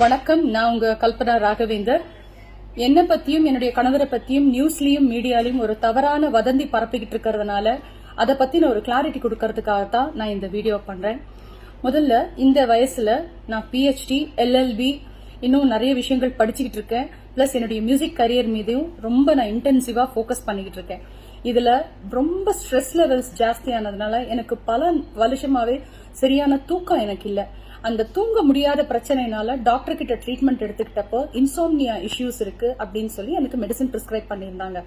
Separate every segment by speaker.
Speaker 1: வணக்கம். நான் உங்க கல்பனா ராகவேந்தர். என்ன பத்தியும் என்னுடைய கணவரை பத்தியும் நியூஸ்லயும் மீடியாலையும் ஒரு தவறான வதந்தி பரப்பிக்கிட்டு இருக்கிறதுனால அதை பத்தி நான் ஒரு கிளாரிட்டி கொடுக்கறதுக்காகத்தான் நான் இந்த வீடியோ பண்றேன். முதல்ல இந்த வயசுல நான் PhD, LLB இன்னும் நிறைய விஷயங்கள் படிச்சுக்கிட்டு இருக்கேன். பிளஸ் என்னுடைய மியூசிக் கரியர் மீதும் ரொம்ப நான் இன்டென்சிவா ஃபோக்கஸ் பண்ணிக்கிட்டு இருக்கேன். இதுல ரொம்ப ஸ்ட்ரெஸ் லெவல்ஸ் ஜாஸ்தியானதுனால எனக்கு பல வருஷமாவே சரியான தூக்கம் எனக்கு இல்ல. அந்த தூங்க முடியாத பிரச்சனைனால டாக்டர் கிட்ட ட்ரீட்மெண்ட் எடுத்துக்கிட்டப்போ இன்சோம்னியா இஷ்யூஸ் இருக்கு அப்படின்னு சொல்லி எனக்கு மெடிசன் பிரிஸ்கிரைப் பண்ணியிருந்தாங்க.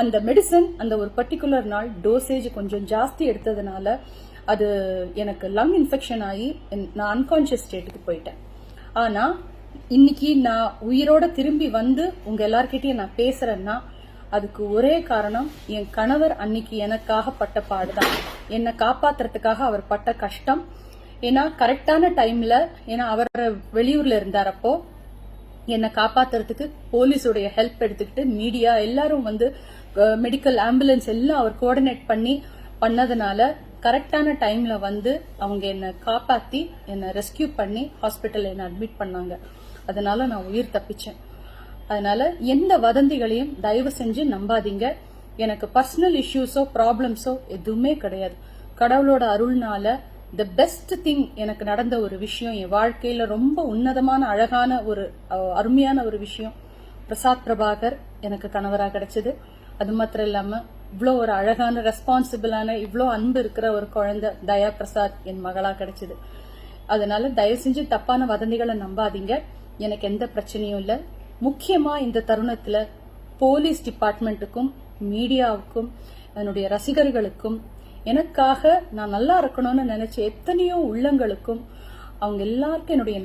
Speaker 1: அந்த மெடிசன் அந்த ஒரு பர்டிகுலர் நாள் டோசேஜ் கொஞ்சம் ஜாஸ்தி எடுத்ததுனால அது எனக்கு லங் இன்ஃபெக்ஷன் ஆகி நான் அன்கான்சியஸ் ஸ்டேட்டுக்கு போயிட்டேன். ஆனா இன்னைக்கு நான் உயிரோட திரும்பி வந்து உங்க எல்லார்கிட்டயும் நான் பேசுறேன்னா அதுக்கு ஒரே காரணம் என் கணவர் அன்னைக்கு எனக்காக பட்ட பாடுதான். என்னை காப்பாத்துறதுக்காக அவர் பட்ட கஷ்டம். ஏன்னா கரெக்டான டைம்ல, ஏன்னா அவர் வெளியூர்ல இருந்தாரப்போ என்னை காப்பாத்துறதுக்கு போலீஸோடைய ஹெல்ப் எடுத்துக்கிட்டு மீடியா எல்லாரும் வந்து மெடிக்கல் ஆம்புலன்ஸ் எல்லாம் அவர் கோஆர்டினேட் பண்ணதுனால கரெக்டான டைம்ல வந்து அவங்க என்னை காப்பாத்தி என்னை ரெஸ்கியூ பண்ணி ஹாஸ்பிட்டல் என்னை அட்மிட் பண்ணாங்க. அதனால நான் உயிர் தப்பிச்சேன். அதனால எந்த வதந்திகளையும் தயவு செஞ்சு நம்பாதீங்க. எனக்கு பர்சனல் இஷ்யூஸோ ப்ராப்ளம்ஸோ எதுவுமே கிடையாது. கடவுளோட அருள்னால தி பெஸ்ட் திங் எனக்கு நடந்த ஒரு விஷயம், என் வாழ்க்கையில ரொம்ப உன்னதமான அழகான ஒரு அருமையான ஒரு விஷயம், பிரசாத் பிரபாகர் எனக்கு கணவராக கிடைச்சது. அது மாத்திரம் இல்லாம இவ்வளோ ஒரு அழகான ரெஸ்பான்சிபிளான இவ்வளோ அன்பு இருக்கிற ஒரு குழந்தை தயா பிரசாத் என் மகளா கிடைச்சது. அதனால தயவு செஞ்சு தப்பான வதந்திகளை நம்பாதீங்க. எனக்கு எந்த பிரச்சனையும் இல்லை. முக்கியமா இந்த தருணத்துல போலீஸ் டிபார்ட்மெண்ட்டுக்கும் மீடியாவுக்கும் என்னுடைய ரசிகர்களுக்கும் எனக்காக நான் நல்லா இருக்கணும்னு நினைச்ச எத்தனையோ உள்ளங்களுக்கும் அவங்க எல்லாருக்கும் என்னுடைய